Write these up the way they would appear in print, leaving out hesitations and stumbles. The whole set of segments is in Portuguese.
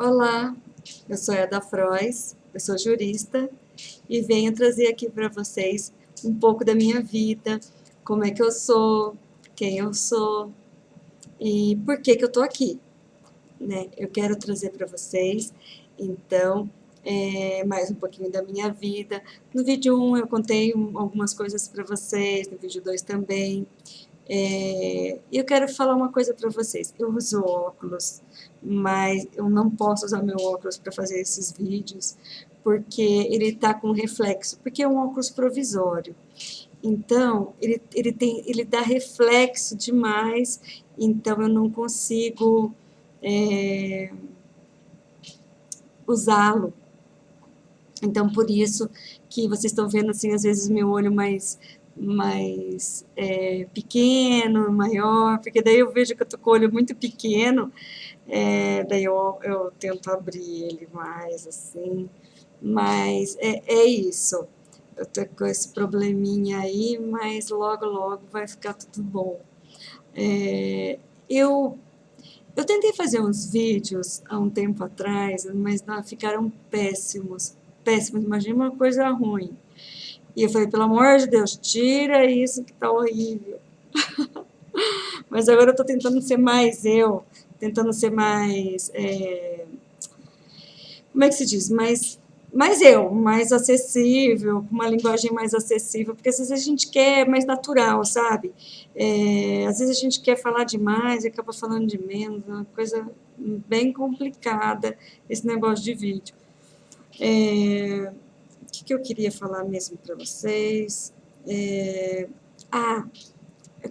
Olá, eu sou Eda Frois, eu sou jurista e venho trazer aqui para vocês um pouco da minha vida, como é que eu sou, quem eu sou e por que que eu estou aqui, né? Eu quero trazer para vocês, então, mais um pouquinho da minha vida. No vídeo 1 eu contei algumas coisas para vocês, no vídeo 2 também. Eu quero falar uma coisa para vocês. Eu uso óculos, mas eu não posso usar meu óculos para fazer esses vídeos, porque ele está com reflexo, porque é um óculos provisório. Então, ele dá reflexo demais, então eu não consigo usá-lo. Então, por isso que vocês estão vendo, assim, às vezes meu olho mais pequeno, maior, porque daí eu vejo que eu tô com o olho muito pequeno, daí eu tento abrir ele mais, assim, mas é isso. Eu tô com esse probleminha aí, mas logo, logo vai ficar tudo bom. Eu eu tentei fazer uns vídeos há um tempo atrás, mas não, ficaram péssimos, péssimos, imagina uma coisa ruim. E eu falei, pelo amor de Deus, tira isso que tá horrível. Mas agora eu tô tentando ser mais eu, tentando ser mais, como é que se diz? Mais acessível, com uma linguagem mais acessível, porque às vezes a gente quer mais natural, sabe? Às vezes a gente quer falar demais e acaba falando de menos, é uma coisa bem complicada esse negócio de vídeo. O que eu queria falar mesmo para vocês? Eu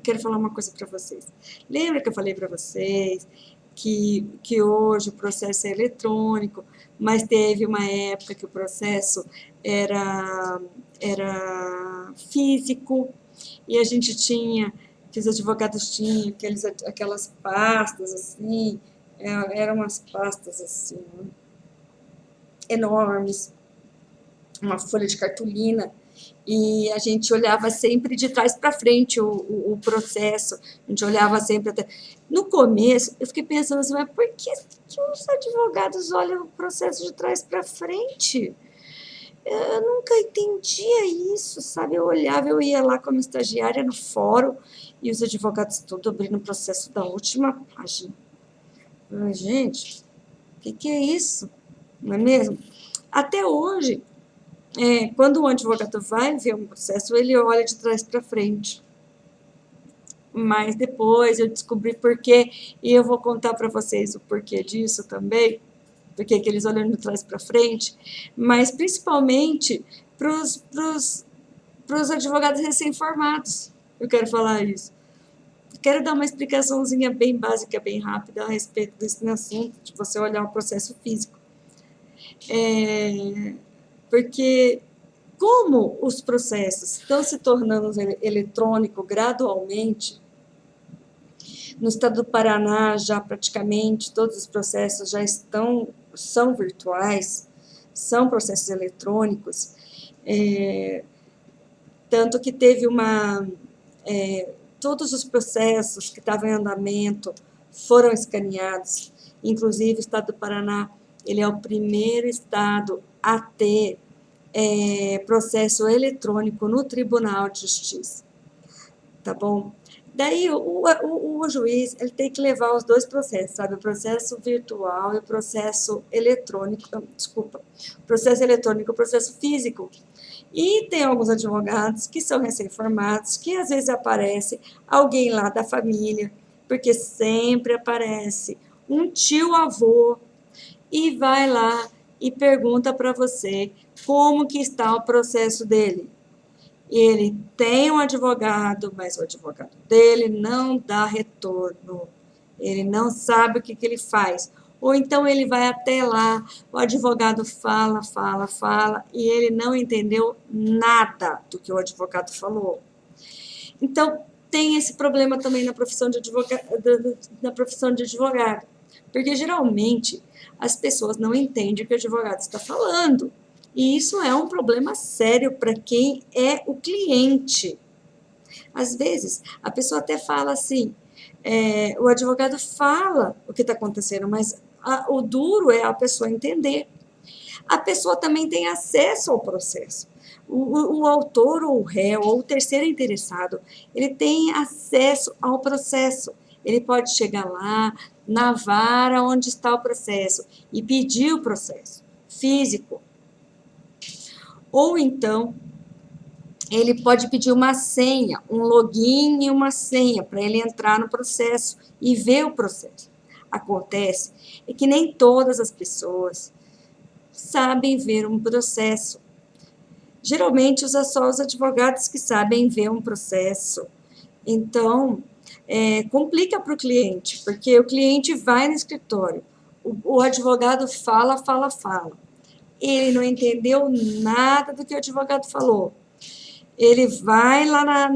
quero falar uma coisa para vocês. Lembra que eu falei para vocês que hoje o processo é eletrônico, mas teve uma época que o processo era físico, e a gente tinha, que os advogados tinham aquelas pastas assim, eram umas pastas assim, enormes, uma folha de cartolina, e a gente olhava sempre de trás para frente o processo, a gente olhava sempre até... No começo, eu fiquei pensando assim, mas por que os advogados olham o processo de trás para frente? Eu nunca entendia isso, sabe? Eu olhava, eu ia lá como estagiária no fórum, e os advogados todos abrindo o processo da última página. Mas, gente, o que é isso? Não é mesmo? Até hoje, quando o advogado vai ver um processo, ele olha de trás para frente. Mas depois eu descobri porquê, e eu vou contar para vocês o porquê disso também, porque que eles olham de trás para frente, mas principalmente para os advogados recém-formados. Eu quero falar isso. Quero dar uma explicaçãozinha bem básica, bem rápida a respeito desse assunto, de você olhar o processo físico. Porque como os processos estão se tornando eletrônicos gradualmente, no estado do Paraná já praticamente todos os processos já são virtuais, são processos eletrônicos, tanto que teve todos os processos que estavam em andamento foram escaneados, inclusive o estado do Paraná, ele é o primeiro estado a ter processo eletrônico no Tribunal de Justiça, tá bom? Daí o juiz ele tem que levar os dois processos, sabe? O processo virtual e o processo eletrônico, desculpa, o processo eletrônico e o processo físico. E tem alguns advogados que são recém-formados, que às vezes aparece alguém lá da família, porque sempre aparece um tio-avô e vai lá e pergunta para você como que está o processo dele. Ele tem um advogado, mas o advogado dele não dá retorno. Ele não sabe o que ele faz. Ou então ele vai até lá, o advogado fala, e ele não entendeu nada do que o advogado falou. Então, tem esse problema também na profissão de advogado. Porque, geralmente, as pessoas não entendem o que o advogado está falando. E isso é um problema sério para quem é o cliente. Às vezes, a pessoa até fala assim, o advogado fala o que está acontecendo, mas O duro é a pessoa entender. A pessoa também tem acesso ao processo. O autor, ou o réu, ou o terceiro interessado, ele tem acesso ao processo. Ele pode chegar lá, na vara onde está o processo, e pedir o processo físico. Ou então, ele pode pedir uma senha, um login e uma senha, para ele entrar no processo e ver o processo. Acontece é que nem todas as pessoas sabem ver um processo. Geralmente, só os advogados que sabem ver um processo. Então, complica para o cliente, porque o cliente vai no escritório, o advogado fala. Ele não entendeu nada do que o advogado falou. Ele vai lá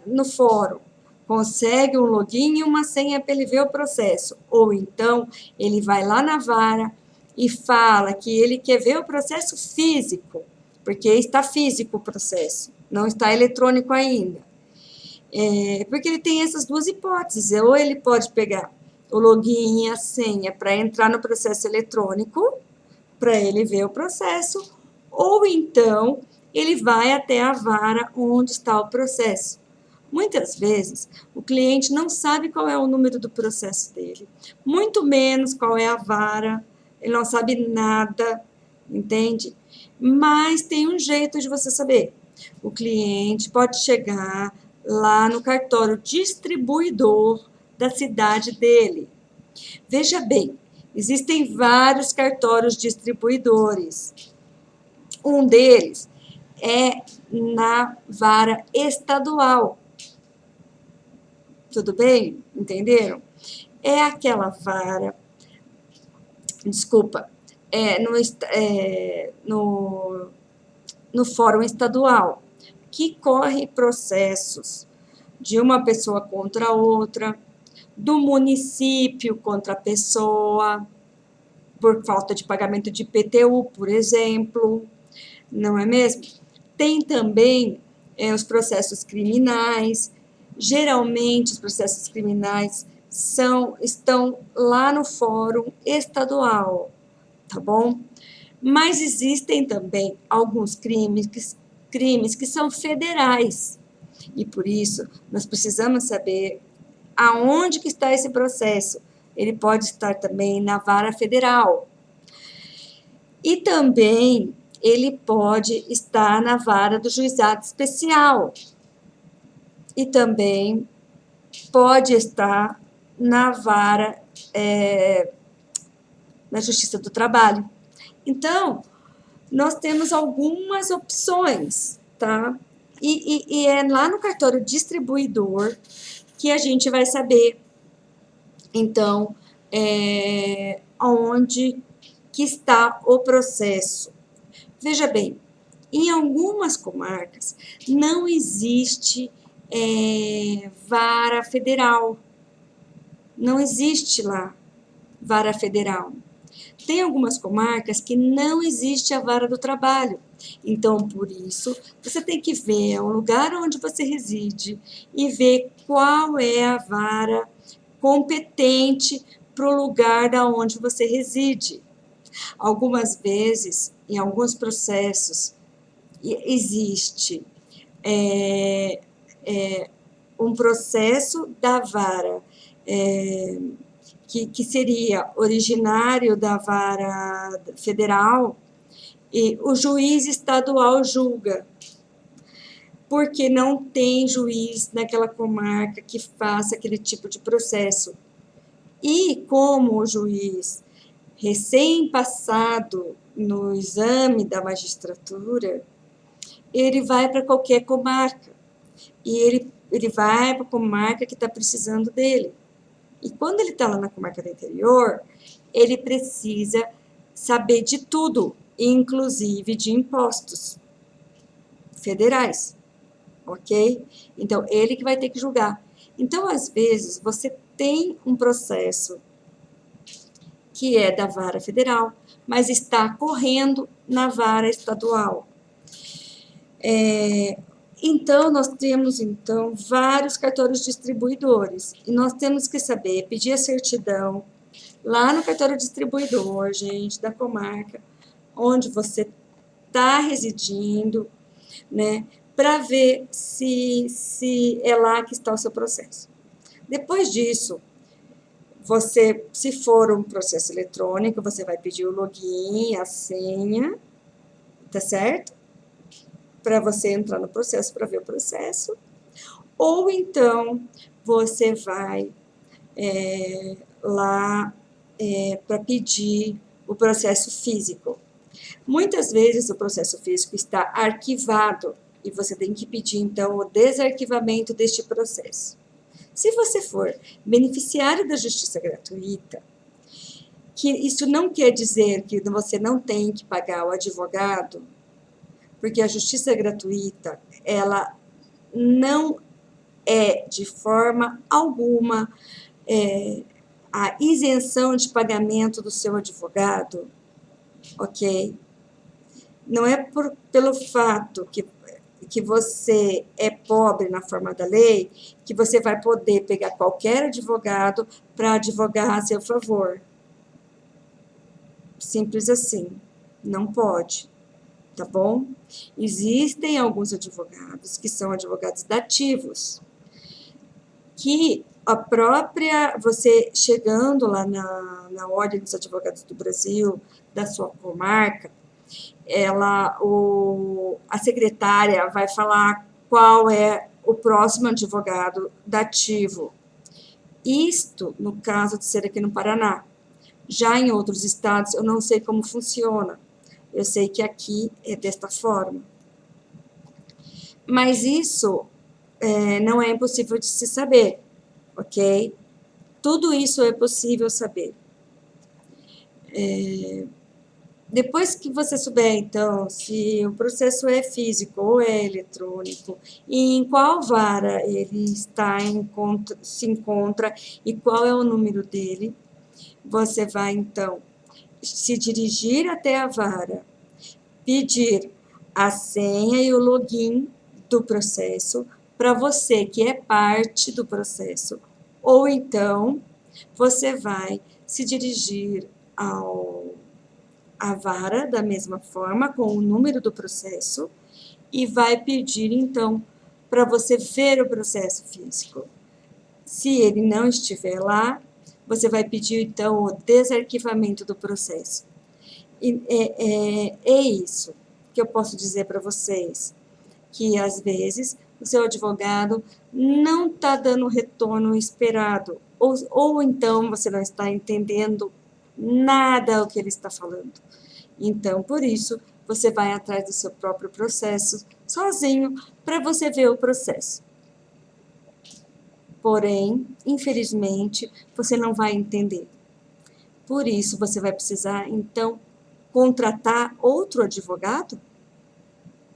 no fórum, consegue um login e uma senha para ele ver o processo. Ou então, ele vai lá na vara e fala que ele quer ver o processo físico, porque está físico o processo, não está eletrônico ainda. Porque ele tem essas duas hipóteses. Ou ele pode pegar o login e a senha para entrar no processo eletrônico, para ele ver o processo, ou então ele vai até a vara onde está o processo. Muitas vezes, o cliente não sabe qual é o número do processo dele, muito menos qual é a vara, ele não sabe nada, entende? Mas tem um jeito de você saber. O cliente pode chegar lá no cartório distribuidor da cidade dele. Veja bem, existem vários cartórios distribuidores. Um deles é na vara estadual. Tudo bem? Entenderam? É aquela vara, desculpa, no fórum estadual, que corre processos de uma pessoa contra outra, do município contra a pessoa, por falta de pagamento de IPTU, por exemplo, não é mesmo? Tem também os processos criminais. Geralmente, os processos criminais estão lá no fórum estadual, tá bom? Mas existem também alguns crimes que são federais, e por isso nós precisamos saber aonde que está esse processo. Ele pode estar também na vara federal. E também ele pode estar na vara do juizado especial. E também pode estar na vara na Justiça do Trabalho. Então, nós temos algumas opções, tá? E é lá no cartório distribuidor que a gente vai saber, então, onde que está o processo. Veja bem, em algumas comarcas não existe vara federal. Não existe lá vara federal. Tem algumas comarcas que não existe a vara do trabalho. Então, por isso, você tem que ver o lugar onde você reside e ver qual é a vara competente para o lugar da onde você reside. Algumas vezes, em alguns processos, existe um processo da vara que seria originário da vara federal, e o juiz estadual julga, porque não tem juiz naquela comarca que faça aquele tipo de processo. E como o juiz recém-passado no exame da magistratura, ele vai para qualquer comarca, e ele vai para a comarca que está precisando dele. E quando ele está lá na comarca do interior, ele precisa saber de tudo, inclusive de impostos federais, ok? Então, ele que vai ter que julgar. Então, às vezes, você tem um processo que é da vara federal, mas está correndo na vara estadual. Então, nós temos, vários cartórios distribuidores, e nós temos que saber pedir a certidão lá no cartório distribuidor, gente, da comarca, onde você está residindo, né, para ver se é lá que está o seu processo. Depois disso, você, se for um processo eletrônico, você vai pedir o login, a senha, tá certo? Para você entrar no processo, para ver o processo. Ou então, você vai lá para pedir o processo físico. Muitas vezes o processo físico está arquivado e você tem que pedir, então, o desarquivamento deste processo. Se você for beneficiário da justiça gratuita, que isso não quer dizer que você não tem que pagar o advogado, porque a justiça gratuita, ela não é de forma alguma a isenção de pagamento do seu advogado, ok? Não é pelo fato que você é pobre na forma da lei, que você vai poder pegar qualquer advogado para advogar a seu favor. Simples assim. Não pode, tá bom? Existem alguns advogados que são advogados dativos, que a própria, você chegando lá na Ordem dos Advogados do Brasil, da sua comarca, a secretária vai falar qual é o próximo advogado dativo. Isto, no caso de ser aqui no Paraná. Já em outros estados, eu não sei como funciona. Eu sei que aqui é desta forma. Mas isso não é impossível de se saber, ok? Tudo isso é possível saber. Depois que você souber, então, se o processo é físico ou é eletrônico, e em qual vara ele se encontra e qual é o número dele, você vai, então, se dirigir até a vara, pedir a senha e o login do processo para você que é parte do processo, ou então você vai se dirigir à vara da mesma forma, com o número do processo, e vai pedir, então, para você ver o processo físico. Se ele não estiver lá, você vai pedir, então, o desarquivamento do processo. E é isso que eu posso dizer para vocês, que às vezes o seu advogado não está dando o retorno esperado, ou então você não está entendendo nada o que ele está falando. Então, por isso, você vai atrás do seu próprio processo, sozinho, para você ver o processo. Porém, infelizmente, você não vai entender. Por isso, você vai precisar, então, contratar outro advogado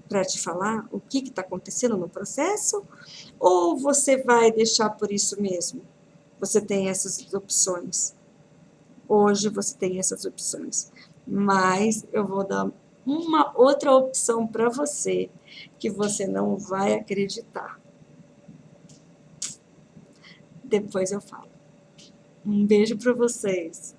para te falar o que está acontecendo no processo, ou você vai deixar por isso mesmo? Você tem essas opções. Hoje você tem essas opções. Mas eu vou dar uma outra opção para você, que você não vai acreditar. Depois eu falo. Um beijo para vocês.